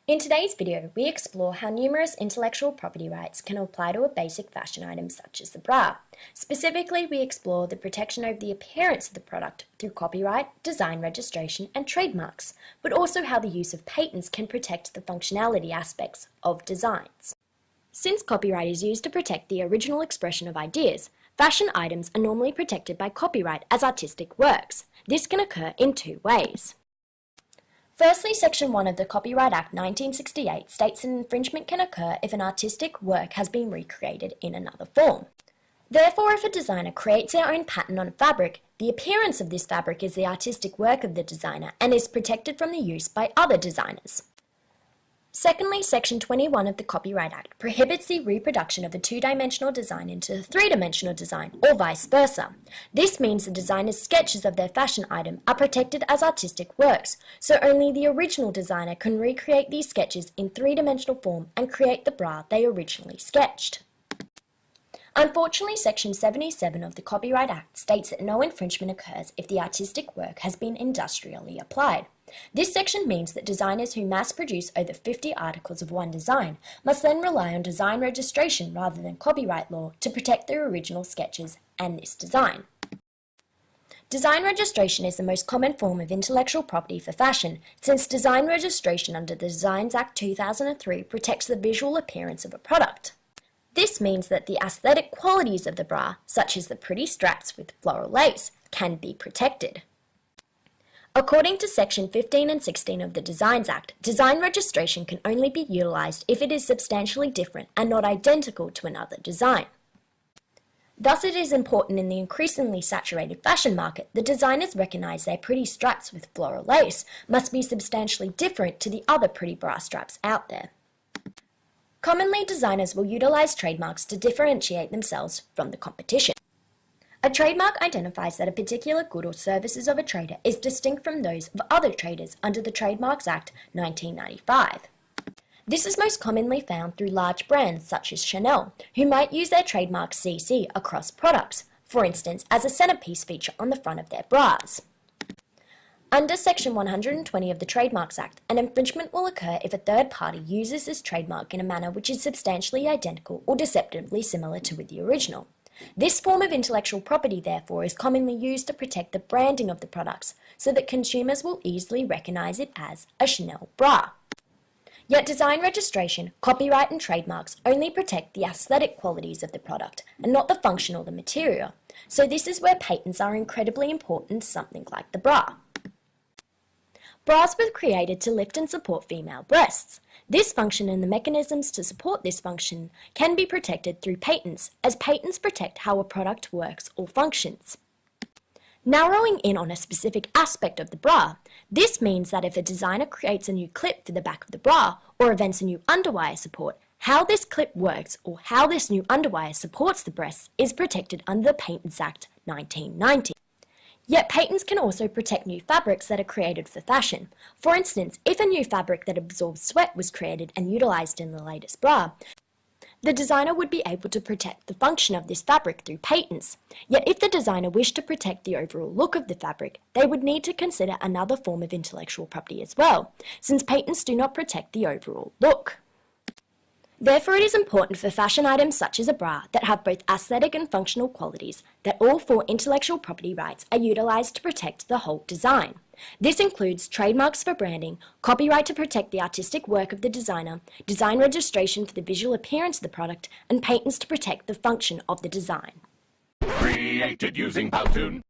In today's video, we explore how numerous intellectual property rights can apply to a basic fashion item such as the bra. Specifically, we explore the protection over the appearance of the product through copyright, design registration, and trademarks, but also how the use of patents can protect the functionality aspects of designs. Since copyright is used to protect the original expression of ideas, fashion items are normally protected by copyright as artistic works. This can occur in two ways. Firstly, Section 1 of the Copyright Act 1968 states an infringement can occur if an artistic work has been recreated in another form. Therefore, if a designer creates their own pattern on a fabric, the appearance of this fabric is the artistic work of the designer and is protected from the use by other designers. Secondly, Section 21 of the Copyright Act prohibits the reproduction of a two-dimensional design into a three-dimensional design, or vice versa. This means the designer's sketches of their fashion item are protected as artistic works, so only the original designer can recreate these sketches in three-dimensional form and create the bra they originally sketched. Unfortunately, Section 77 of the Copyright Act states that no infringement occurs if the artistic work has been industrially applied. This section means that designers who mass-produce over 50 articles of one design must then rely on design registration rather than copyright law to protect their original sketches and this design. Design registration is the most common form of intellectual property for fashion, since design registration under the Designs Act 2003 protects the visual appearance of a product. This means that the aesthetic qualities of the bra, such as the pretty straps with floral lace, can be protected. According to Section 15 and 16 of the Designs Act, design registration can only be utilised if it is substantially different and not identical to another design. Thus, it is important in the increasingly saturated fashion market that designers recognise their pretty straps with floral lace must be substantially different to the other pretty bra straps out there. Commonly, designers will utilise trademarks to differentiate themselves from the competition. A trademark identifies that a particular good or services of a trader is distinct from those of other traders under the Trademarks Act 1995. This is most commonly found through large brands such as Chanel, who might use their trademark CC across products, for instance as a centerpiece feature on the front of their bras. Under Section 120 of the Trademarks Act, an infringement will occur if a third party uses this trademark in a manner which is substantially identical or deceptively similar to the original. This form of intellectual property, therefore, is commonly used to protect the branding of the products so that consumers will easily recognise it as a Chanel bra. Yet design registration, copyright and trademarks only protect the aesthetic qualities of the product and not the function or the material, so this is where patents are incredibly important to something like the bra. Bras were created to lift and support female breasts. This function and the mechanisms to support this function can be protected through patents, as patents protect how a product works or functions. Narrowing in on a specific aspect of the bra, this means that if a designer creates a new clip for the back of the bra or invents a new underwire support, how this clip works or how this new underwire supports the breasts is protected under the Patents Act 1990. Yet patents can also protect new fabrics that are created for fashion. For instance, if a new fabric that absorbs sweat was created and utilised in the latest bra, the designer would be able to protect the function of this fabric through patents. Yet if the designer wished to protect the overall look of the fabric, they would need to consider another form of intellectual property as well, since patents do not protect the overall look. Therefore, it is important for fashion items such as a bra that have both aesthetic and functional qualities that all four intellectual property rights are utilised to protect the whole design. This includes trademarks for branding, copyright to protect the artistic work of the designer, design registration for the visual appearance of the product, and patents to protect the function of the design. Created using Powtoon.